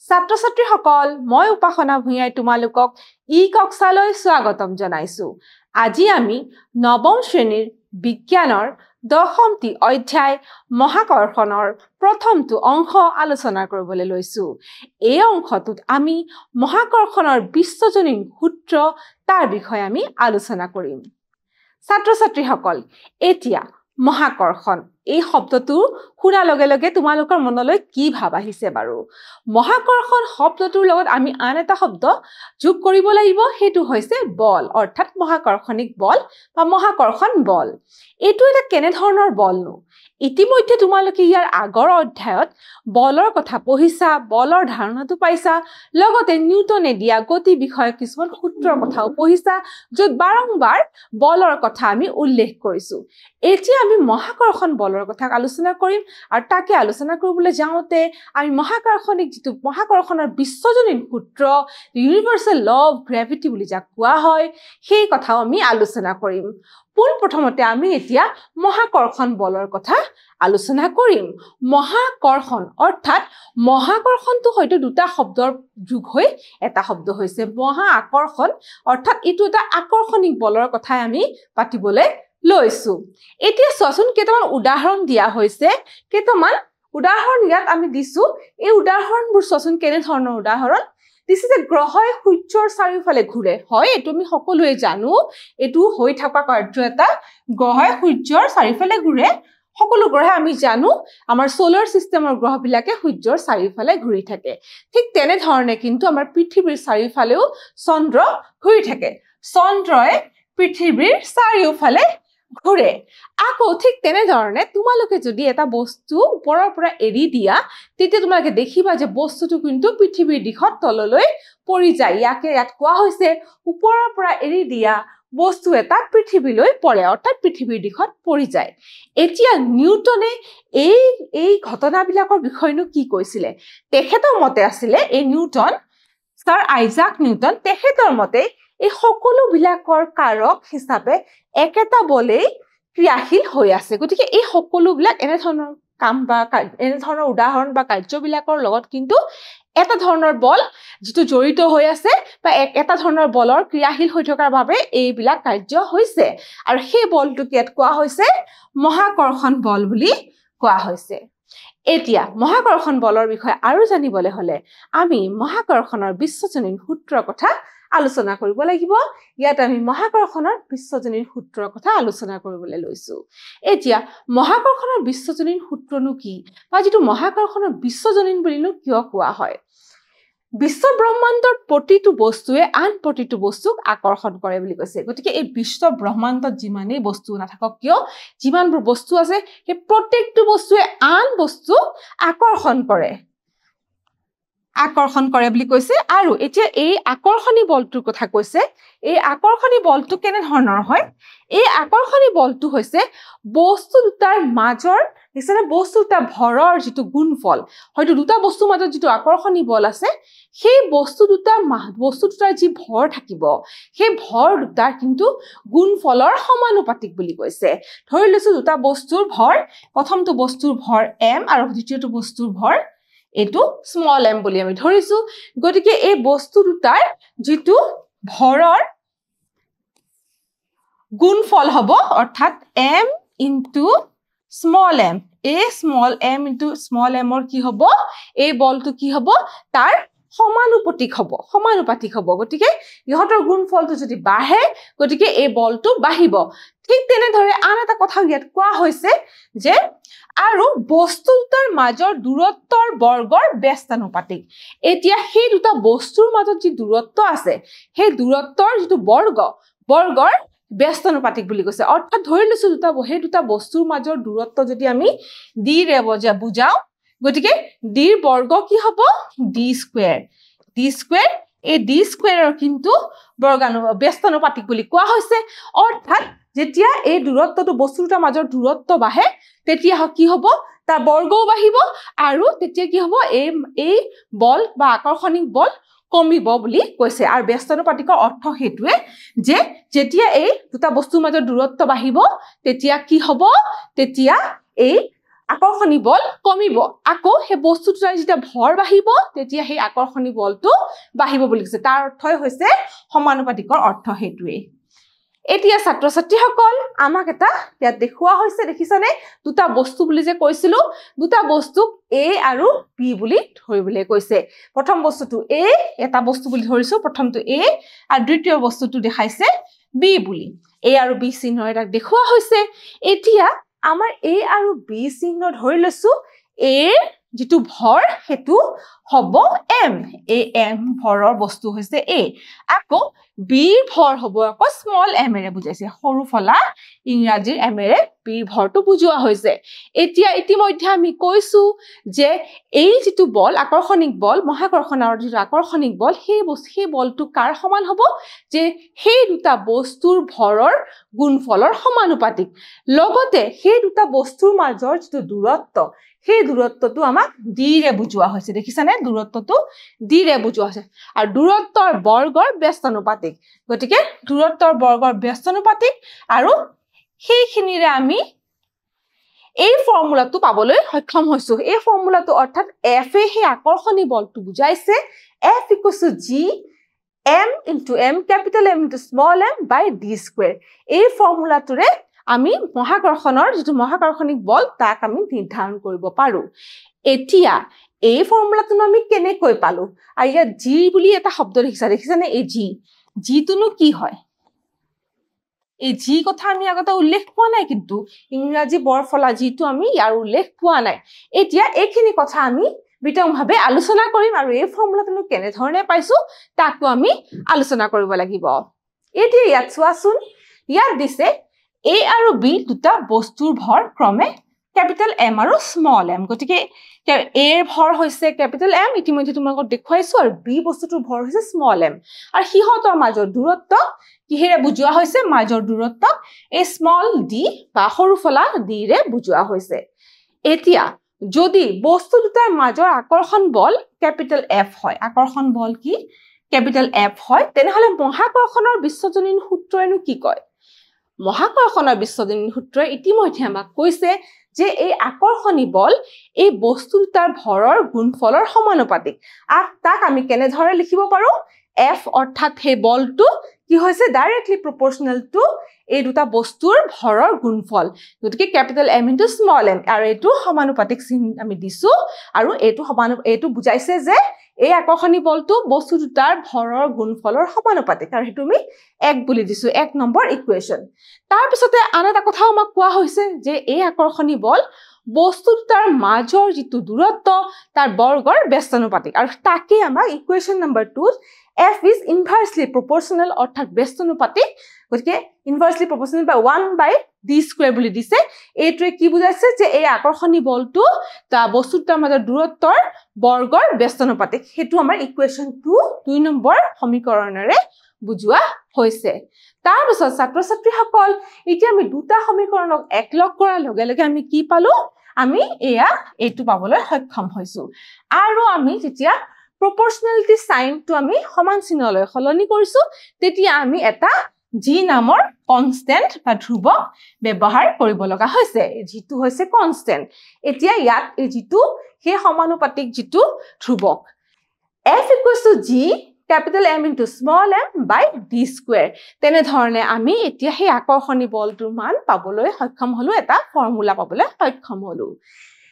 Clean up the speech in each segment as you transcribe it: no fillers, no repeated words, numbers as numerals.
ছাত্ৰ ছাত্ৰীসকল মই উপাসনা ভূঞাই তোমালোকক ই কক্ষালৈ স্বাগতম জনাইছো। আজি আমি নৱম শ্ৰেণীৰ বিজ্ঞানৰ দশমটি অধ্যায় মহাকৰ্ষণৰ প্ৰথমটো অংশ আলোচনা কৰিবলৈ লৈছো। এই অংশটোত আমি মহাকৰ্ষণৰ বিশ্বজনীন সূত্ৰ তাৰ বিষয়ে আমি আলোচনা কৰিম। ছাত্ৰ ছাত্ৰীসকল, এতিয়া মহাকৰ্ষণ এই শব্দটো শুনাৰ লগে লগে তোমালোকৰ মনলৈ কি ভাব আহিছে বাৰু? মহাকৰ্ষণ শব্দটোৰ লগত আমি আন এটা শব্দ যোগ কৰিব লাগিব, সেইটো হৈছে বল, অৰ্থাৎ মহাকৰ্ষণিক বল বা মহাকৰ্ষণ বল। এইটো এটা কেনে ধৰণৰ বলনো? ইতিমধ্যে তোমালোকে ইয়াৰ আগৰ অধ্যায়ত বলৰ কথা পঢ়িছা, বলৰ ধাৰণাটো পাইছা, লগতে নিউটনে দিয়া গতি বিষয়ক কিছুমান সূত্ৰৰ কথাও পঢ়িছা, য'ত বাৰংবাৰ বলৰ কথা আমি উল্লেখ কৰিছো। এতিয়া আমি মহাকৰ্ষণ বলৰ কথা আলোচনা কৰিম, আৰু তাকে আলোচনা কৰিবলৈ যাওঁতে আমি মহাকৰ্ষণৰ বিশ্বজনীন সূত্ৰ, ইউনিভাৰ্চেল ল অফ গ্ৰেভিটি বুলি যাক কোৱা হয়, সেই কথাও আমি আলোচনা কৰিম। পোনপ্ৰথমতে আমি এতিয়া মহাকৰ্ষণ বলৰ কথা আলোচনা কৰিম। মহাকৰ্ষণ অৰ্থাৎ মহাকৰ্ষণটো হয়তো দুটা শব্দৰ যোগ হৈ এটা শব্দ হৈছে মহা আকৰ্ষণ, অৰ্থাৎ এইটো এটা আকৰ্ষণিক বলৰ কথাই আমি পাতিবলৈ লৈছো। এতিয়া চোৱাচোন, কেইটামান উদাহৰণ দিয়া হৈছে, কেইটামান উদাহৰণ ইয়াত আমি দিছো। এই উদাহৰণবোৰ চোৱাচোন কেনে ধৰণৰ উদাহৰণ দিছে যে গ্ৰহই সূৰ্যৰ চাৰিওফালে ঘূৰে। হয়, এইটো আমি সকলোৱে জানো, এইটো হৈ থকা কাৰ্য এটা। গ্ৰহই সূৰ্যৰ চাৰিওফালে ঘূৰে, সকলো গ্ৰহে আমি জানো আমাৰ সোলাৰ চিষ্টেমৰ গ্ৰহবিলাকে সূৰ্যৰ চাৰিওফালে ঘূৰি থাকে। ঠিক তেনেধৰণে কিন্তু আমাৰ পৃথিৱীৰ চাৰিওফালেও চন্দ্ৰ ঘূৰি থাকে। চন্দ্ৰই পৃথিৱীৰ চাৰিওফালে ঘূৰে। আকৌ ঠিক তেনেধৰণে তোমালোকে যদি এটা বস্তু ওপৰৰ পৰা এৰি দিয়া, তেতিয়া তোমালোকে দেখিবা যে বস্তুটো কিন্তু পৃথিৱীৰ দিশত তললৈ পৰি যায়। ইয়াত কোৱা হৈছে ওপৰৰ পৰা এৰি দিয়া বস্তু এটা পৃথিৱীলৈ পৰে, অৰ্থাৎ পৃথিৱীৰ দিশত পৰি যায়। এতিয়া নিউটনে এই ঘটনাবিলাকৰ বিষয়েনো কি কৈছিলে? তেখেতৰ মতে আছিলে, এই নিউটন, ছাৰ আইজাক নিউটন, তেখেতৰ মতে এই সকলোবিলাকৰ কাৰক হিচাপে একেটা বলেই ক্ৰিয়াশীল হৈ আছে। গতিকে এই সকলোবিলাক এনেধৰণৰ কাম বা এনেধৰণৰ উদাহৰণ বা কাৰ্যবিলাকৰ লগত কিন্তু এটা ধৰণৰ বল যিটো জড়িত হৈ আছে বা এটা ধৰণৰ বলৰ ক্ৰিয়াশীল হৈ থকাৰ বাবে এইবিলাক কাৰ্য হৈছে, আৰু সেই বলটোক ইয়াত কোৱা হৈছে মহাকৰ্ষণ বল বুলি কোৱা হৈছে। এতিয়া মহাকৰ্ষণ বলৰ বিষয়ে আৰু জানিবলৈ হলে আমি মহাকৰ্ষণৰ বিশ্বজনীন সূত্ৰৰ কথা আলোচনা কৰিব লাগিব। ইয়াত আমি মহাকৰ্ষণৰ বিশ্বজনীন সূত্ৰৰ কথা আলোচনা কৰিবলৈ লৈছো। এতিয়া মহাকৰ্ষণৰ বিশ্বজনীন সূত্ৰনো কি, বা যিটো মহাকৰ্ষণৰ বিশ্বজনীন বুলিনো কিয় কোৱা হয়? বিশ্ব ব্ৰহ্মাণ্ডৰ প্ৰতিটো বস্তুৱে আন প্ৰতিটো বস্তুক আকৰ্ষণ কৰে বুলি কৈছে। গতিকে এই বিশ্ব ব্ৰহ্মাণ্ডত যিমানেই বস্তু নাথাকক কিয়, যিমানবোৰ বস্তু আছে, সেই প্ৰত্যেকটো বস্তুৱে আন বস্তুক আকৰ্ষণ কৰে বুলি কৈছে। আৰু এতিয়া এই আকৰ্ষণী বলটোৰ কথা কৈছে। এই আকৰ্ষণী বলটো কেনে ধৰণৰ হয়? এই আকৰ্ষণী বলটো হৈছে বস্তু দুটাৰ মাজৰ নিচিনা বস্তু দুটা ভৰৰ যিটো গুণফল, হয়তো দুটা বস্তুৰ মাজত যিটো আকৰ্ষণী বল আছে, সেই বস্তু দুটাৰ যি ভৰ থাকিব, সেই ভৰ দুটাৰ কিন্তু গুণফলৰ সমানুপাতিক বুলি কৈছে। ধৰি লৈছো দুটা বস্তুৰ ভৰ, প্ৰথমটো বস্তুৰ ভৰ m আৰু দ্বিতীয়টো বস্তুৰ ভৰ এইটো স্মল m বুলি আমি ধৰিছো। গতিকে এই বস্তু দুটাৰ যিটো ভৰৰ গুণফল হ'ব, অৰ্থাৎ m ইনটু স্মল m, এই স্মল m ইনটু স্মল mৰ কি হ'ব, এই বলটো কি হ'ব, তাৰ সমানুপাতিক হ'ব। গতিকে ইহঁতৰ গুণফলটো যদি বাঢ়ে, গতিকে এই বলটো বাঢ়িব। ঠিক তেনেদৰে আন এটা কথা ইয়াত কোৱা হৈছে যে আৰু বস্তু দুটাৰ মাজৰ দূৰত্বৰ বৰ্গৰ ব্যস্তানুপাতিক। এতিয়া সেই দুটা বস্তুৰ মাজত যি দূৰত্ব আছে, সেই দূৰত্বৰ যিটো বৰ্গৰ ব্যস্তানুপাতিক বুলি কৈছে। অৰ্থাৎ ধৰি লৈছো সেই দুটা বস্তুৰ মাজৰ দূৰত্ব যদি আমি ডিৰে বুজাও, গতিকে ডিৰ বৰ্গ কি হ'ব, ডি স্কুৱেৰ। এই ডি স্কুৱেৰৰ কিন্তু ব্যস্তানুপাতিক বুলি কোৱা হৈছে। অৰ্থাৎ যেতিয়া এই দূৰত্বটো বস্তু দুটাৰ মাজৰ দূৰত্ব বাঢ়ে, তেতিয়া কি হ'ব, তাৰ বৰ্গও বাঢ়িব, আৰু তেতিয়া কি হ'ব, এই বল বা আকৰ্ষণিক বল কমিব বুলি কৈছে। আৰু ব্যস্তানুপাতিকৰ অৰ্থ সেইটোৱে যে যেতিয়া এই দুটা বস্তুৰ মাজৰ দূৰত্ব বাঢ়িব, তেতিয়া কি হ'ব, তেতিয়া এই আকৰ্ষণী বল কমিব আকৌ সেই বস্তুটোৰ যেতিয়া ভৰ বাঢ়িব তেতিয়া সেই আকৰ্ষণী বলটো বাঢ়িব বুলি কৈছে তাৰ অৰ্থই হৈছে সমানুপাতিকৰ অৰ্থ হেতুৱে এতিয়া ছাত্ৰ ছাত্ৰীসকল আমাক এটা ইয়াত দেখুৱা হৈছে দেখিছানে দুটা বস্তু বুলি যে কৈছিলো দুটা বস্তু A আৰু B বুলি ধৰিবলৈ কৈছে প্ৰথম বস্তুটো A এটা বস্তু বুলি ধৰিছো প্ৰথমটো A আৰু দ্বিতীয় বস্তুটো দেখাইছে B বুলি A আৰু B চিহ্ন এটা দেখুৱা হৈছে এতিয়া আমাৰ A আৰু B চিহ্ন ধৰি লৈছো A যেটো ভৰ হেতু হ'ব M A M ভৰৰ বস্তু হৈছে A আকৌ B ভৰ হ'ব আকৌ স্মল m এৰে বুজাইছে সৰু ফলা ইংৰাজীৰ m এৰে B ভৰটো বুজোৱা হৈছে এতিয়া ইতিমধ্যে আমি কৈছো যে এই যেটো বল আকৰ্ষণিক বল মহাকৰ্ষণৰ যেটো আকৰ্ষণিক বল সেই বলটো কাৰ সমান হ'ব যে সেই দুটা বস্তুৰ ভৰৰ গুণফলৰ সমানুপাতিক লগতে সেই দুটা বস্তুৰ মাজৰ যেটো দূৰত্ব সেই দূৰত্বটো আমাক d ৰে বুজোৱা হৈছে দেখিছানে দূৰত্বটো d ৰে বুজোৱা হৈছে আৰু দূৰত্বৰ বৰ্গৰ ব্যস্তানুপাতিক গতিকে দূৰত্বৰ বৰ্গৰ ব্যস্তানুপাতিক আৰু সেইখিনিৰে আমি এই ফৰ্মুলাটো পাবলৈ সক্ষম হৈছো এই ফৰ্মুলাটো অৰ্থাৎ f এ সেই আকৰ্ষণী বলটো বুজাইছে f = g m * m capital M * small m by d square এই ফৰ্মুলাটোৰে আমি মহাকৰ্ষণৰ যেটো মহাকৰ্ষণিক বল তাক আমি নিৰ্ধাৰণ কৰিব পাৰো এতিয়া এই ফৰ্মুলাটো আমি কেনেকৈ পালো আৰু ইয়াত g বুলি এটা শব্দ দেখিছানে এই g টোনো কি হয় এই g কথা আমি আগতে উল্লেখ পোৱা নাই কিন্তু ইংৰাজী বৰফলা জিটো আমি ইয়াৰ উল্লেখ পোৱা নাই এতিয়া এইখিনি কথা আমি বিতংভাৱে আলোচনা কৰিম আৰু এই ফৰ্মুলাটো কেনে ধৰণে পাইছো তাকো আমি আলোচনা কৰিব লাগিব এতিয়া ইয়াত চোৱাচোন ইয়াত দিছে A আৰু B দুটা বস্তুৰ ভৰ ক্ৰমে ক্যাপিটাল M আৰু স্মল m গতিকে A এৰ ভৰ হৈছে ক্যাপিটাল M ইতিমধ্যে তোমাক দেখুৱাইছো আৰু B বস্তুটোৰ ভৰ হৈছে স্মল m আৰু হিহতৰ মাজৰ দূৰত্ব কিহেৰে বুজোৱা হৈছে মাজৰ দূৰত্ব এই স্মল d বা সৰু ফলা d ৰে বুজোৱা হৈছে এতিয়া যদি বস্তু দুটাৰ মাজৰ আকৰ্ষণ বল ক্যাপিটাল F হয় আকৰ্ষণ বল কি ক্যাপিটাল F হয় তেনেহলে মহাকৰ্ষণৰ বিশ্বজনীন সূত্ৰইনো কি কয় মহাকৰ্ষণৰ বিশ্বজনীন সূত্ৰই ইতিমধ্যে আমাক কৈছে যে এই আকৰ্ষণী বল এই বস্তু দুটাৰ ভৰৰ গুণফলৰ সমানুপাতিক তাক আমি কেনে ধৰণে লিখিব পাৰো F অৰ্থাৎ সেই বলটো কি হৈছে ডাইৰেক্টলি প্ৰপৰ্শনেল টু এই দুটা বস্তুৰ ভৰৰ গুণফল গতিকে ক্যাপিটাল M * স্মল m আৰু এটো সমানুপাতিক চিহ্ন আমি দিছো আৰু এটো বুজাইছে যে এই আকৰ্ষণী বলটো বস্তু দুটাৰ ভৰৰ গুণফলৰ সমানুপাতিক আৰু হেতু আমি 1 বুলি দিছো 1 নম্বৰ ইকুৱেচন তাৰ পিছতে আন এটা কথা আমাক কোৱা হৈছে যে এই আকৰ্ষণী বল বস্তু দুটাৰ মাজৰ যেটো দূৰত্ব তাৰ বৰ্গৰ ব্যস্তানুপাতিক আৰু তাকে আমাক ইকুৱেচন number 2 F is inversely proportional অৰ্থাৎ ব্যস্তানুপাতিক গতিকে inversely proportional by 1 by d square বুলি দিছে এইটোৱে কি বুজাইছে যে এই আকৰ্ষণী বলটো তা বস্তুটাৰ মাজৰ দূৰত্বৰ বৰ্গৰ ব্যস্তানুপাতিক হেতু আমাৰ ইকুৱেচন 2 নম্বৰ সমীকৰণৰে বুজোৱা হৈছে তাৰ পিছত ছাত্ৰ ছাত্ৰীসকল এতিয়া আমি দুটা সমীকৰণক একলগ কৰাৰ লগে লগে আমি কি পালো আমি এইটো পাবলৈ সক্ষম হৈছো আৰু আমি যেতিয়া proportionality sign to আমি সমান চিহ্নলৈ সলনি কৰিছো তেতিয়া আমি এটা g নামৰ কনস্ট্যান্ট বা ধ্ৰুৱক ব্যৱহাৰ কৰিব লগা হৈছে যেটো হৈছে কনস্ট্যান্ট এতিয়া ইয়াত এই যেটো হে সমানুপাতিক যেটো ধ্ৰুৱক f = g capital M * small m by d square তেনে ধৰণে আমি এতিয়া হে আকৰ্ষণী বলটোৰ মান পাবলৈ সক্ষম হলো এটা ফৰ্মুলা পাবলৈ সক্ষম হলো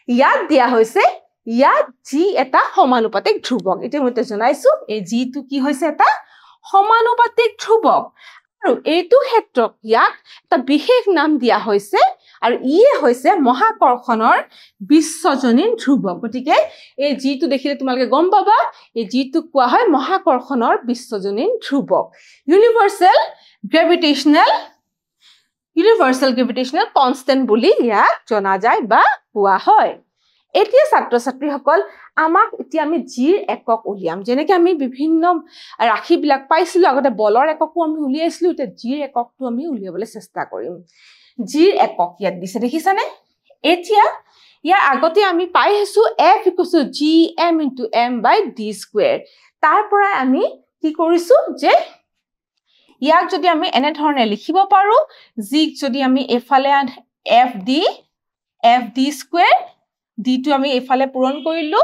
ইয়াত দিয়া হৈছে ইয়াত g এটা সমানুপাতিক ধ্ৰুৱক ইতিমধ্যে জনাইছো এই g টো কি হৈছে এটা সমানুপাতিক ধ্ৰুৱক আৰু এইটো ক্ষেত্ৰত ইয়াক এটা বিশেষ নাম দিয়া হৈছে আৰু ইয়ে হৈছে মহাকৰ্ষণৰ বিশ্বজনীন ধ্ৰুৱক গতিকে এই g টো দেখিলে তোমালকে গম পাবা এই g টো কোৱা হয় মহাকৰ্ষণৰ বিশ্বজনীন ধ্ৰুৱক ইউনিভাৰ্সাল গ্ৰেভিটেশনাল কনস্ট্যান্ট বুলি ইয়াক জনা যায় বা কোৱা হয় এতিয়া ছাত্ৰ ছাত্ৰীসকল আমাক এতিয়া আমি জিৰ একক উলিয়াম যেনেকৈ আমি বিভিন্ন ৰাশি বিলাক পাইছিলো আগতে বলৰ এককো আমি উলিয়াইছিলো এতিয়া জিৰ এককটো আমি উলিয়াবলৈ চেষ্টা কৰিম জিৰ একক ইয়াত দিছে দেখিছানে এতিয়া ইয়াৰ আগতে আমি পাই আছো f = g m * m by d square তাৰ পৰা আমি কি কৰিছো যে ইয়াক যদি আমি এনে ধৰণে লিখিব পাৰো g যদি আমি এফালে f d F d square d টো আমি এফালে পূৰণ কৰিলো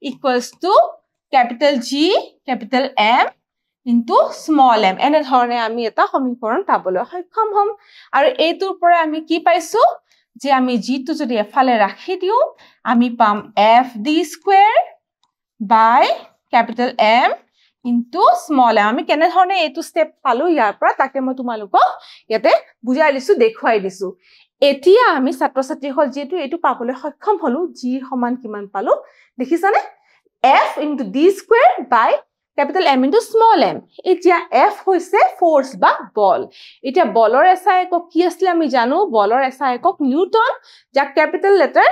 equals to capital G capital M into small m এনে ধৰণে আমি এটা সমীকৰণ পাবলৈ সক্ষম হ'ম আৰু এইটোৰ পৰা আমি কি পাইছো যে আমি g টো যদি এফালে ৰাখি দিও আমি পাম f d square by capital M into small m আমি কেনে ধৰণে এইটো স্টেপ পালো ইয়াৰ পৰা তাকে মই তোমালোকক ইয়াতে বুজাই দিছো দেখুৱাই দিছো এতিয়া আমি ছাত্ৰ-ছাত্ৰী হল যেটো এটো পাবলৈ সক্ষম হলো g সমান কিমান পালো দেখিছানে f into d square by capital M into small m এতিয়া f হৈছে ফোর্স বা বল এতিয়া বলৰ SI একক কি আছিল আমি জানো বলৰ SI একক নিউটন যা ক্যাপিটাল লেটাৰ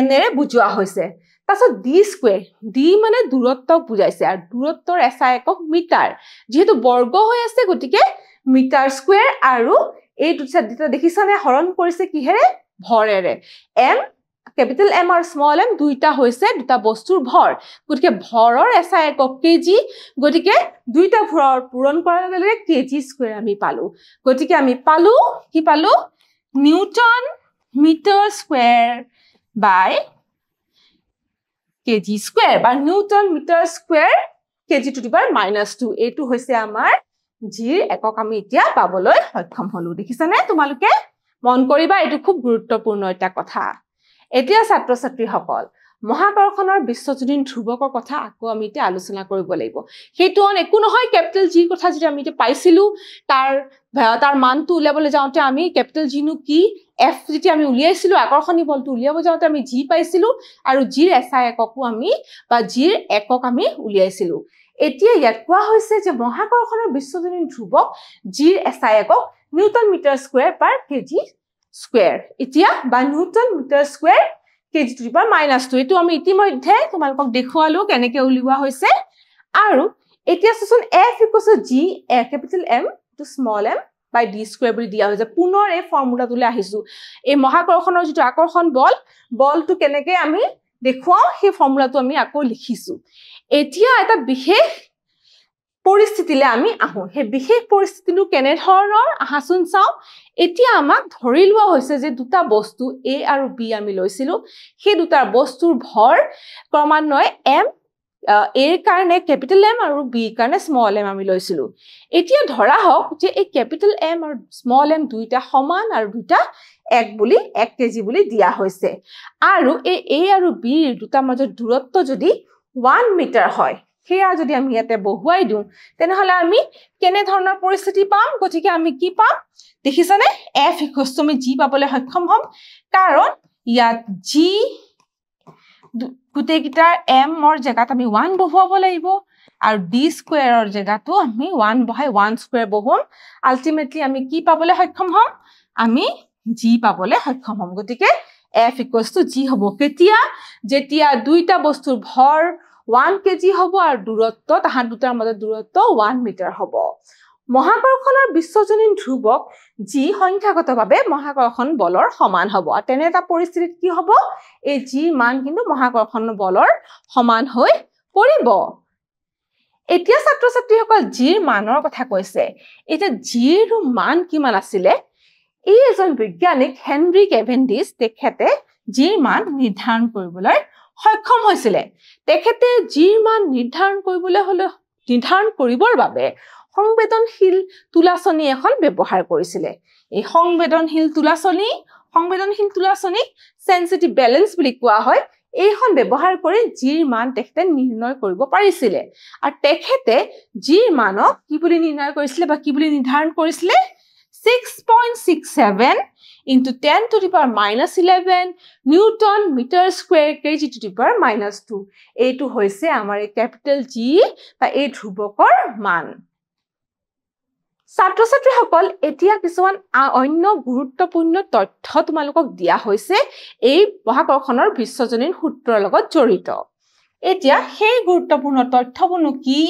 n এৰে বুজোৱা হৈছে তাছত d square d মানে দূৰত্ব বুজাইছে আৰু দূৰত্বৰ SI একক মিটাৰ যেহেতু বৰ্গ হৈ আছে গটিকে মিটাৰ স্কয়াৰ আৰু এই দুটা দেখিছানে হৰণ কৰিছে কিহেৰে ভৰেৰে m capital M আৰু small m দুইটা হৈছে দুটা বস্তুৰ ভৰ গটিকে ভৰৰ SI একক কেজি গটিকে দুইটা ভৰৰ পূৰণ কৰাৰ লগে লগে কেজি স্কয়াৰ আমি পালো গটিকে আমি পালো কি পালো newton metre square by kg square বা newton metre square kg to the power -2 এটো হৈছে আমাৰ জিৰ একক আমি এতিয়া পাবলৈ সক্ষম হলো দেখিছানে তোমালোকে মন কৰিবা এটো খুব গুৰুত্বপূৰ্ণ এটা কথা এতিয়া ছাত্ৰ-ছাত্ৰী সকল মহাকৰ্ষণৰ বিশ্বজনীন ধ্ৰুৱকৰ কথা আকৌ আমি এতিয়া আলোচনা কৰিব লাগিব হেতু অন একো নহয় ক্যাপিটাল জি কথা যেটা আমি এতিয়া পাইছিলো তাৰ মানটো উলিয়াবলৈ যাওঁতে আমি ক্যাপিটাল জি নু কি f যেটি আমি উলিয়াইছিলো আকৰ্ষণী বলটো উলিয়াব যাওঁতে আমি জি পাইছিলো আৰু জিৰ এসআই এককও আমি বা জিৰ একক আমি উলিয়াইছিলো এতিয়া ইয়াত কোৱা হৈছে যে মহাকৰ্ষণৰ বিশ্বজনীন ধ্ৰুৱক জিৰ এসআই একক newton metre square per kg square এতিয়া বা newton metre square kg to the power -2 এটো আমি ইতিমধ্যে তোমালোকক দেখুৱালো কেনেকে উলিওৱা হৈছে আৰু এতিয়া সচোন f = g capital M to small m by d square বুলি দিয়া হৈছে পুনৰ এই ফৰ্মুলাটোলে আহিছো এই মহাকৰ্ষণৰ যেটো আকৰ্ষণ বলটো কেনেকে আমি দেখুৱাও সেই ফৰ্মুলাটো আমি আকৌ লিখিছো এতিয়া এটা বিশেষ পৰিস্থিতিলে আমি আহো হে বিশেষ পৰিস্থিতিটো কেনে ধৰণৰ আহাচুন চাও এতিয়া আমাক ধৰি লোৱা হৈছে যে দুটা বস্তু a আৰু b আমি লৈছিলো সেই দুটা বস্তুৰ ভৰ ক্ৰমান্বয়ে m a কাৰণে ক্যাপিটাল M আৰু b কাৰণে স্মল m আমি লৈছিলো এতিয়া ধৰা হওক যে এই ক্যাপিটাল M আৰু স্মল m দুইটা সমান আৰু দুটা 1 কেজি বুলি দিয়া হৈছে আৰু এই a আৰু b দুটা মাজৰ দূৰত্ব যদি 1 মিটাৰ হয় হেয়া যদি আমি ইয়াতে বহুৱাই দিও তেনেহলে আমি কেনে ধৰণৰ পৰিস্থিতি পাম গতিকে আমি কি পাম দেখিছানে f = আমি g পাবলৈ সক্ষম হম কাৰণ ইয়াত g গুটে গিটাৰ m ৰ জায়গাত আমি 1 বহুৱাব লাগিব আৰু d স্কয়াৰৰ জায়গাটো আমি 1 বহাই 1 স্কয়াৰ বহুম আলটিমেটলি আমি কি পাবলৈ সক্ষম হম আমি g পাবলৈ সক্ষম হম গতিকে f = g হ'ব কেতিয়া যেতিয়া দুইটা বস্তুৰ ভৰ 1 কেজি হ'ব আৰু দূৰত্ব তাহাঁ দুটাৰ মাজৰ দূৰত্ব 1 মিটাৰ হ'ব মহাকৰ্ষণৰ বিশ্বজনীন ধ্ৰুৱক জি সংখ্যাগতভাৱে মহাকৰ্ষণ বলৰ সমান হ'ব আৰু তেনে এটা পৰিস্থিতিত কি হ'ব এই জি মান কিন্তু মহাকৰ্ষণ বলৰ সমান হৈ পৰিব এতিয়া ছাত্ৰ-ছাত্ৰীসকল জিৰ মানৰ কথা কৈছে এতিয়া জিৰ মান কিমান আছিলে এই এজন বৈজ্ঞানিক হেনৰি কেভেন্ডিছ তেখেতে জিৰ মান নিৰ্ধাৰণ কৰিবলৈ সক্ষম হৈছিলে তেখেতে জিৰ মান নিৰ্ধাৰণ কৰিবৰ বাবে সংবেদনশীল তুলাচনী এখন ব্যৱহাৰ কৰিছিলে এই সংবেদনশীল তুলাচনী সেনসিটিভ ব্যালেন্স বুলি কোৱা হয় এইখন ব্যৱহাৰ কৰি জিৰ মান তেখেতে নিৰ্ণয় কৰিব পাৰিছিলে আৰু তেখেতে জিৰ মানক কি বুলি নিৰ্ণয় কৰিছিলে বা কি বুলি নিৰ্ধাৰণ কৰিছিলে 6.67 into 10 to the power -11 Newton meter square kg to the power -2 এইটো হৈছে আমাৰ ক্যাপিটাল জি বা এই ধ্ৰুৱকৰ মান ছাত্ৰ-ছাত্ৰীসকল এতিয়া কিছুমান অন্য গুৰুত্বপূৰ্ণ তথ্য তোমালোকক দিয়া হৈছে এই মহাকৰ্ষণৰ বিশ্বজনীন সূত্ৰৰ লগত জড়িত এতিয়া সেই গুৰুত্বপূৰ্ণ তথ্যবোৰ কি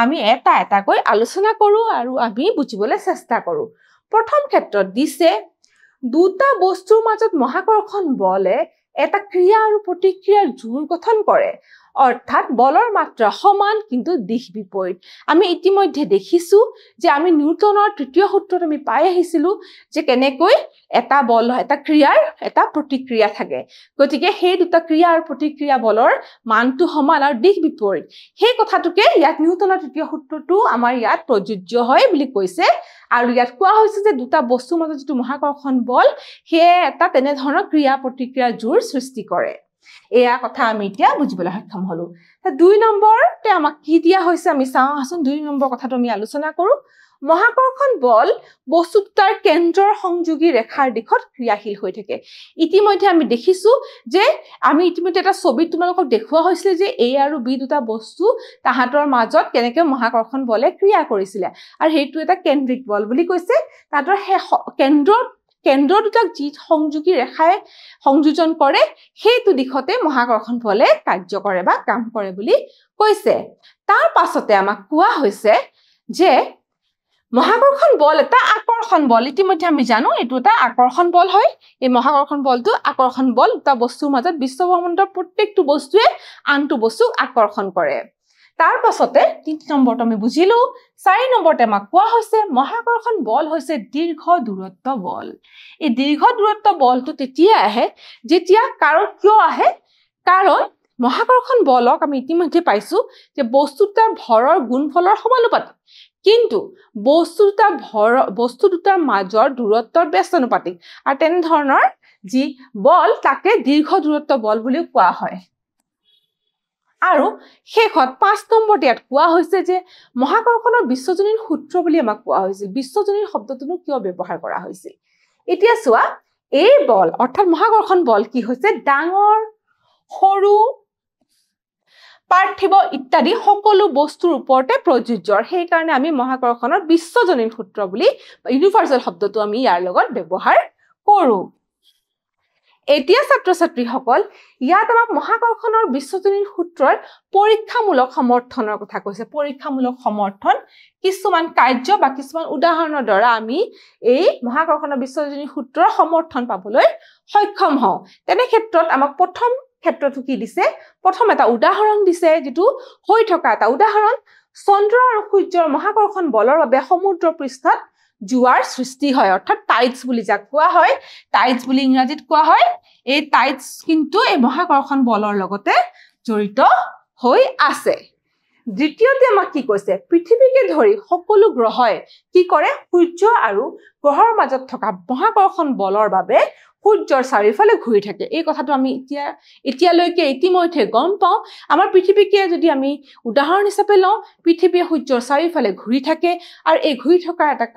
আমি এটা এটাকৈ আলোচনা কৰো আৰু আমি বুজিবলৈ চেষ্টা কৰো প্ৰথম ক্ষেত্ৰত দিছে দুটা বস্তুৰ মাজত মহাকৰ্ষণ বলে এটা ক্ৰিয়া আৰু প্ৰতিক্ৰিয়াৰ জোৰ গঠন কৰে অৰ্থাৎ বলৰ মাত্ৰা সমান কিন্তু দিশ বিপৰীত আমি ইতিমধ্যে দেখিছো যে আমি নিউটনৰ তৃতীয় সূত্ৰত আমি পাই আহিছিলো যে কেনেকৈ এটা বল এটা ক্ৰিয়াৰ এটা প্ৰতিক্ৰিয়া থাকে গতিকে সেই দুটা ক্ৰিয়া আৰু প্ৰতিক্ৰিয়া বলৰ মানটো সমান আৰু দিশ বিপৰীত সেই কথাটোকে ইয়াত নিউটনৰ তৃতীয় সূত্ৰটো আমাৰ ইয়াত প্ৰযোজ্য হয় বুলি কৈছে আৰু ইয়াত কোৱা হৈছে যে দুটা বস্তুৰ মাজত যেটো মহাকৰ্ষণ বল সেই এটা তেনে ধৰণৰ ক্ৰিয়া প্ৰতিক্ৰিয়া জোৰ সৃষ্টি কৰে এয়া কথা আমি এতিয়া বুজিবলৈ সক্ষম হলো তা 2 নম্বৰতে আমাক কি দিয়া হৈছে আমি চাওঁ আসুন 2 নম্বৰ কথাটো আমি আলোচনা কৰো মহাকৰ্ষণ বল বস্তুটাৰ কেন্দ্ৰৰ সংযোগী ৰেখাৰ দিশত ক্ৰিয়াশীল হৈ থাকে ইতিমধ্যে আমি দেখিছো যে আমি ইতিমধ্যে এটা ছবি তোমালোকক দেখুৱা হৈছিল যে A আৰু B দুটা বস্তু তাহাতৰ মাজত কেনেকৈ মহাকৰ্ষণ বলে ক্ৰিয়া কৰিছিল আৰু হেতু এটা কেন্দ্ৰিক বল বুলি কৈছে তাতৰ কেন্দ্ৰ দুটাক যি সংযোগী ৰেখাই সংযোজন কৰে হেতু দিশতে মহাকৰ্ষণ বলে কাৰ্য কৰে বা কাম কৰে বুলি কৈছে তাৰ পাছতে আমাক কোৱা হৈছে যে মহাকৰ্ষণ বল এটা আকৰ্ষণ বল ইতিমধ্যে আমি জানো এটো এটা আকৰ্ষণ বল হয় এই মহাকৰ্ষণ বলটো আকৰ্ষণ বল দুটা বস্তুৰ মাজত বিশ্বব্ৰহ্মাণ্ডৰ প্ৰত্যেকটো বস্তুৱে আনটো বস্তুক আকৰ্ষণ কৰে তাৰ পাছতে 3 নম্বৰটো আমি বুজিলো 4 নম্বৰতে আমাক কোৱা হৈছে মহাকৰ্ষণ বল হৈছে দীৰ্ঘ দূৰত্ব বল এই দীৰ্ঘ দূৰত্ব বলটো তেতিয়া আহে যেতিয়া কাৰণ কিয় আহে কাৰণ মহাকৰ্ষণ বলক আমি ইতিমধ্যে পাইছো যে বস্তুটাৰ ভৰৰ গুণফলৰ সমানুপাতিক কিন্তু বস্তু দুটাৰ মাজৰ দূৰত্বৰ ব্যস্তানুপাতিক আৰু তেনে ধৰণৰ যি বল তাকে দীৰ্ঘ দূৰত্ব বল বুলি কোৱা হয় আৰু শেষত 5 নম্বৰত ইয়াত কোৱা হৈছে যে মহাকৰ্ষণৰ বিশ্বজনীন সূত্ৰ বুলি আমাক কোৱা হৈছিল বিশ্বজনীন শব্দটোনো কিয় ব্যৱহাৰ কৰা হৈছিল এতিয়া চোৱা এই বল অৰ্থাৎ মহাকৰ্ষণ বল কি হৈছে ডাঙৰ সৰু পাৰ্থিব ইত্যাদি সকলো বস্তুৰ ওপৰতে প্ৰযোজ্য সেই কাৰণে আমি মহাকৰ্ষণৰ বিশ্বজনীন সূত্ৰ বুলি ইউনিভাৰ্সাল শব্দটো আমি ইয়াৰ লগত ব্যৱহাৰ কৰো এতিয়া ছাত্ৰ-ছাত্ৰীসকল ইয়াত আমাক মহাকৰ্ষণৰ বিশ্বজনীন সূত্ৰৰ পৰীক্ষামূলক সমৰ্থনৰ কথা কৈছে পৰীক্ষামূলক সমৰ্থন কিছুমান কাৰ্য বা কিছুমান উদাহৰণৰ দ্বাৰা আমি এই মহাকৰ্ষণৰ বিশ্বজনীন সূত্ৰৰ সমৰ্থন পাবলৈ সক্ষম হওঁ তেনে ক্ষেত্ৰত আমাক প্ৰথম ক্ষেত্ৰটো কি দিছে প্ৰথম এটা উদাহৰণ দিছে যেটো হৈ থকা এটা উদাহৰণ চন্দ্ৰ আৰু সূৰ্যৰ মহাকৰ্ষণ বলৰ বাবে সমুদ্ৰ পৃষ্ঠত জুৱাৰ সৃষ্টি হয় অৰ্থাৎ টাইডছ বুলি যাক কোৱা হয় টাইডছ বুলি ইংৰাজীত কোৱা হয় এই টাইডছ কিন্তু এই মহাকৰ্ষণ বলৰ লগতে জড়িত হৈ আছে দ্বিতীয়তে আমাক কি কৈছে পৃথিৱীকে ধৰি সকলো গ্ৰহই কি কৰে সূৰ্য আৰু গ্ৰহৰ মাজত থকা মহাকৰ্ষণ বলৰ বাবে সূৰ্যৰ চাৰিওফালে ঘূৰি থাকে এই কথাটো আমি এতিয়ালৈকে ইতিমধ্যে গম পাওঁ আমাৰ পৃথিৱীকে যদি আমি উদাহৰণ হিচাপে লওঁ পৃথিৱী সূৰ্যৰ চাৰিওফালে ঘূৰি থাকে আৰু এই ঘূৰি থকাৰ এটা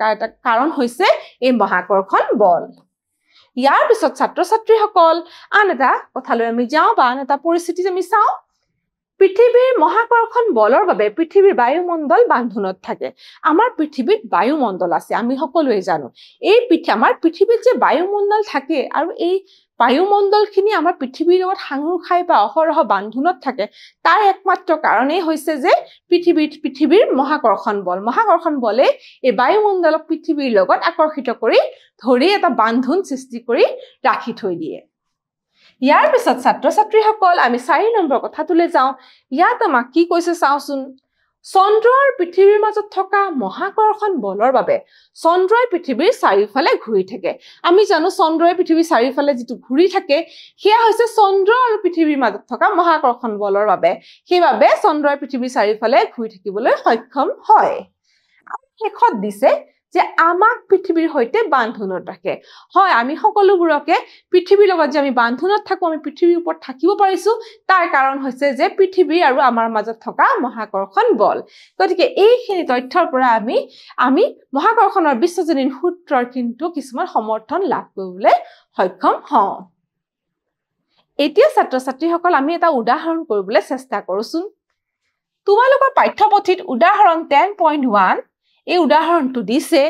কাৰণ হৈছে এই মহাকৰ্ষণ বল ইয়াৰ পিছত ছাত্ৰ-ছাত্ৰীসকল আন এটা কথালৈ আমি যাওঁ বা আন এটা পৰিস্থিতি আমি চাওঁ পৃথিৱীৰ মহাকৰ্ষণ বলৰ বাবে পৃথিৱীৰ বায়ুমণ্ডল বান্ধোনত থাকে আমাৰ পৃথিৱীত বায়ুমণ্ডল আছে আমি সকলোৱে জানো এই আমাৰ পৃথিৱীত যে বায়ুমণ্ডল থাকে আৰু এই বায়ুমণ্ডলখিনি আমাৰ পৃথিৱীৰ লগত সাঙুৰ খাই বা অহৰহ বান্ধোনত থাকে তাৰ একমাত্ৰ কাৰণেই হৈছে যে পৃথিৱীৰ মহাকৰ্ষণ বলে এই বায়ুমণ্ডলক পৃথিৱীৰ লগত আকৰ্ষিত কৰি ধৰি এটা বান্ধোন সৃষ্টি কৰি ৰাখি থৈ দিয়ে ইয়াৰ পিছত ছাত্ৰ-ছাত্ৰীসকল আমি 4 নম্বৰ কথাটোলৈ যাওঁ ইয়াত আমাক কি কৈছে চাওচোন চন্দ্ৰ আৰু পৃথিৱীৰ মাজত থকা মহাকৰ্ষণ বলৰ বাবে চন্দ্ৰই পৃথিৱীৰ চাৰিওফালে ঘূৰি থাকে আমি জানো চন্দ্ৰই পৃথিৱীৰ চাৰিওফালে যেটো ঘূৰি থাকে সেয়া হৈছে চন্দ্ৰ আৰু পৃথিৱীৰ মাজত থকা মহাকৰ্ষণ বলৰ বাবে সেইবাবে চন্দ্ৰই পৃথিৱীৰ চাৰিওফালে ঘূৰি থাকিবলৈ সক্ষম হয় আৰু শেষত দিছে যে আমাক পৃথিৱীৰ হৈতে বান্ধোনত ৰাখে হয় আমি সকলোবোৰকে পৃথিৱীৰ লগত যে আমি বান্ধোনত থাকো আমি পৃথিৱীৰ ওপৰত থাকিব পাৰিছো তাৰ কাৰণ হৈছে যে পৃথিৱী আৰু আমাৰ মাজত থকা মহাকৰ্ষণ বল গতিকে এইখিনি তথ্যৰ পৰা আমি মহাকৰ্ষণৰ বিশ্বজনীন সূত্ৰৰ কিন্তু কিছুমান সমৰ্থন লাভ কৰিবলৈ সক্ষম হওঁ এতিয়া ছাত্ৰ-ছাত্ৰীসকল আমি এটা উদাহৰণ কৰিবলৈ চেষ্টা কৰোচোন তোমালোকৰ পাঠ্যপুথিত উদাহৰণ 10.1 এই উদাহৰণটো দিছে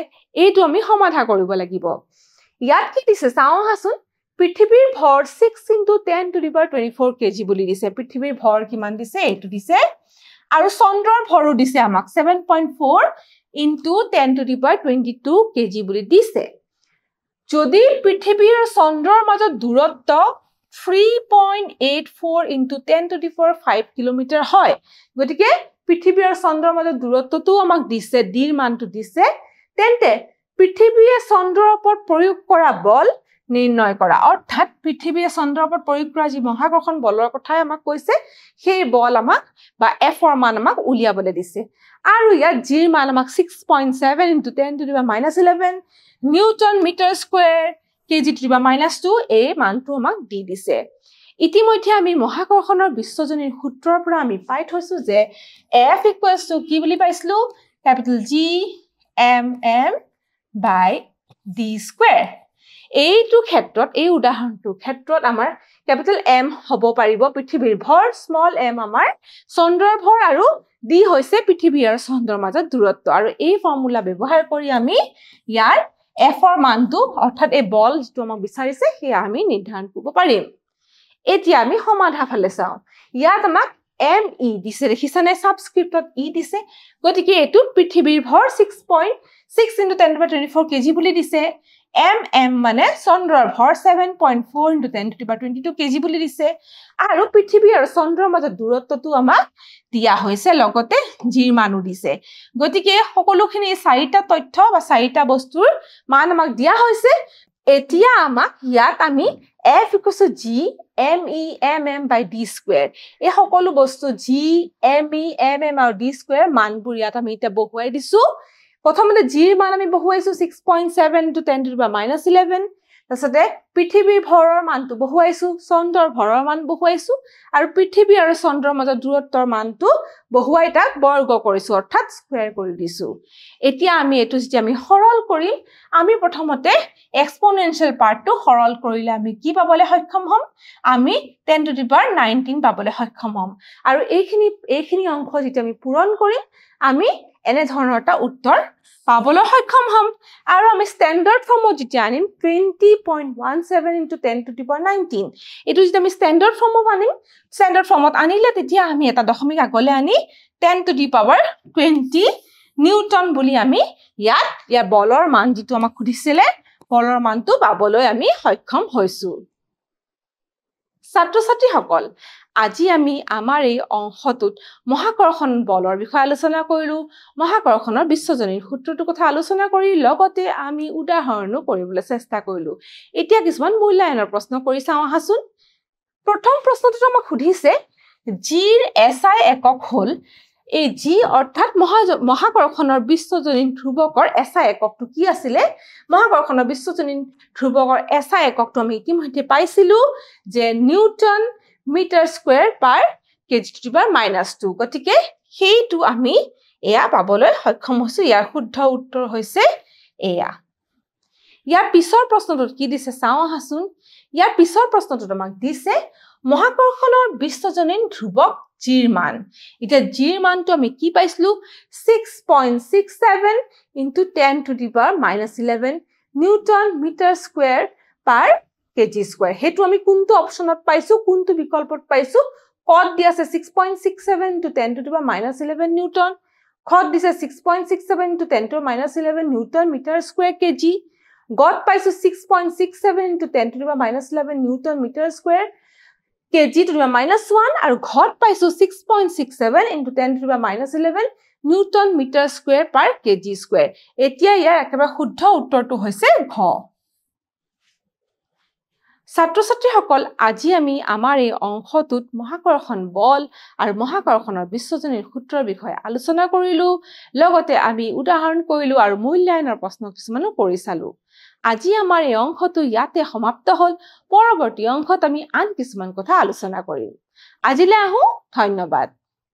এইটো আমি সমাধান কৰিব লাগিব ইয়াত কি দিছে চাওঁ হাসুন পৃথিৱীৰ ভৰ 6 × 10⁻24 কেজি বুলি দিছে পৃথিৱীৰ ভৰ কিমান দিছে এইটো দিছে আৰু চন্দ্ৰৰ ভৰো দিছে আমাক 7.4 × 10⁻22 কেজি বুলি দিছে যদি পৃথিৱী আৰু চন্দ্ৰৰ মাজত দূৰত্ব 3.84 into 10 to the power 5 kilometre হয় গতিকে পৃথিৱী আৰু চন্দ্ৰৰ মাজৰ দূৰত্বটো আমাক দিছে ডিৰ মানটো দিছে তেন্তে পৃথিৱীয়ে চন্দ্ৰৰ ওপৰত প্ৰয়োগ কৰা বল নিৰ্ণয় কৰা অৰ্থাৎ পৃথিৱীয়ে চন্দ্ৰৰ ওপৰত প্ৰয়োগ কৰা যি মহাকৰ্ষণ বলৰ কথাই আমাক কৈছে সেই বল আমাক বা F ৰ মান আমাক উলিয়াবলৈ দিছে আৰু ইয়াত g ৰ মান আমাক 6.7 into 10 to the power -11 newton metre square kg to the power -2 এই মানটো আমাক দি দিছে ইতিমধ্যে আমি মহাকৰ্ষণৰ বিশ্বজনীন সূত্ৰৰ পৰা আমি পাই থৈছো যে F = কি বুলি পাইছিলো capital G m m by d square এইটো ক্ষেত্ৰত এই উদাহৰণটোৰ ক্ষেত্ৰত আমাৰ capital M হ'ব পাৰিব পৃথিৱীৰ ভৰ small m আমাৰ চন্দ্ৰৰ ভৰ আৰু d হৈছে পৃথিৱী আৰু চন্দ্ৰৰ মাজৰ দূৰত্ব আৰু এই ফৰ্মুলা ব্যৱহাৰ কৰি আমি ইয়াৰ F ৰ মানটো অৰ্থাৎ এই বল যেটো আমাক বিচাৰিছে সেয়া আমি নিৰ্ধাৰণ কৰিব পাৰিম এতিয়া আমি সমাধান ফালে চাও ইয়াত আমাক me দিছে দেখিছানে সাবস্ক্ৰিপ্টত e দিছে গতিকে এটো পৃথিৱীৰ ভৰ 6.6 into 10 to the power 24 kg বুলি দিছে mm মানে চন্দ্ৰৰ ভৰ 7.4 into 10 to the power 22 kg বুলি দিছে আৰু পৃথিৱী আৰু চন্দ্ৰৰ মাজৰ দূৰত্বটো আমাক দিয়া হৈছে লগতে g ৰ মানো দিছে গতিকে সকলোখিনি চাৰিটা তথ্য বা চাৰিটা বস্তুৰ মান আমাক দিয়া হৈছে এতিয়া আমাক ইয়াত আমি F = G me mm by d square এই সকলো বস্তু G me mm আৰু d square মানবোৰ ইয়াত আমি এটা বহুৱাই দিছো প্ৰথমতে G ৰ মান আমি বহুৱাইছো 6.7 into 10 to the power -11 তাৰছতে পৃথিৱীৰ ভৰৰ মানটো বহুৱাইছো চন্দ্ৰৰ ভৰৰ মান বহুৱাইছো আৰু পৃথিৱী আৰু চন্দ্ৰৰ মাজৰ দূৰত্বৰ মানটো বহুৱাই তাক বৰ্গ কৰিছো অৰ্থাৎ স্কয়াৰ কৰি দিছো এতিয়া আমি এটো যদি আমি সৰল কৰিম আমি প্ৰথমতে এক্সপোনেনশিয়াল পাৰ্টটো সৰল কৰিলে আমি কি পাবলৈ সক্ষম হ'ম আমি 10 to the power 19 পাবলৈ সক্ষম হ'ম আৰু এইখিনি অংক যেতিয়া আমি পূৰণ কৰিম আমি এনে ধৰণৰ এটা উত্তৰ পাবলৈ সক্ষম হ'ম আৰু আমি স্ট্যান্ডাৰ্ড ফৰ্মত যেতিয়া আনিম 20.17 into 10 to the power 19 এটো যদি আমি স্ট্যান্ডাৰ্ড ফৰ্মত আনিম স্ট্যান্ডাৰ্ড ফৰ্মত আনিলে তেতিয়া আমি এটা দশমিক আগলে আনি 10 to the power 20 নিউটন বুলি আমি ইয়াৰ বলৰ মান যেটো আমাক খুদিছিলে বলৰ মানটো পাবলৈ আমি সক্ষম হৈছো ছাত্ৰ-ছাত্ৰী সকল আজি আমি আমাৰ এই অংশটোত মহাকৰ্ষণ বলৰ বিষয়ে আলোচনা কৰিলো মহাকৰ্ষণৰ বিশ্বজনীন সূত্ৰটোৰ কথা আলোচনা কৰি লগতে আমি উদাহৰণো কৰিবলৈ চেষ্টা কৰিলো এতিয়া কিছুমান মূল্যায়নৰ প্ৰশ্ন কৰি চাও আহাচোন প্ৰথম প্ৰশ্নটো আমাক খুদিছে g ৰ SI একক হল এই g অৰ্থাৎ মহাকৰ্ষণৰ বিশ্বজনীন ধ্ৰুৱকৰ SI এককটো কি আছিল মহাকৰ্ষণৰ বিশ্বজনীন ধ্ৰুৱকৰ SI এককটো আমি ইতিমধ্যে পাইছিলো যে newton metre square per kg to the power -2 গতিকে সেইটো আমি এয়া পাবলৈ সক্ষম হৈছো ইয়াৰ শুদ্ধ উত্তৰ হৈছে এয়া ইয়াৰ পিছৰ প্ৰশ্নটোত কি দিছে চাও আহাচোন ইয়াৰ পিছৰ প্ৰশ্নটোত আমাক দিছে মহাকৰ্ষণৰ বিশ্বজনীন ধ্ৰুৱক g ৰ মান এটা g ৰ মানটো আমি কি পাইছিলো 6.67 into 10 to the power -11 newton metre square per kg square হেতু আমি কোনটো অপচনত পাইছো কোনটো বিকল্পত পাইছো কত দি আছে 6.67 into 10 to the power -11 newton খত দিছে 6.67 into 10 to the power -11 newton metre square kg গত পাইছো 6.67 into 10 to the power -11 newton metre square kg to the power -1 আৰু ঘত পাইছো 6.67 into 10 to the power -11 newton metre square per kg square এতিয়া ইয়াৰ একেবাৰে শুদ্ধ উত্তৰটো হৈছে ঘ ছাত্ৰ-ছাত্ৰী সকল আজি আমি আমাৰ এই অংশটোত মহাকৰ্ষণ বল আৰু মহাকৰ্ষণৰ বিশ্বজনীন সূত্ৰৰ বিষয়ে আলোচনা কৰিলো লগতে আমি উদাহৰণ কৰিলো আৰু মূল্যায়নৰ প্ৰশ্ন কিছুমানো কৰি চালো আজি আমাৰ এই অংশটো ইয়াতে সমাপ্ত হল পৰৱৰ্তী অংশত আমি আন কিছুমান কথা আলোচনা কৰিম আজিলৈ আহো ধন্যবাদ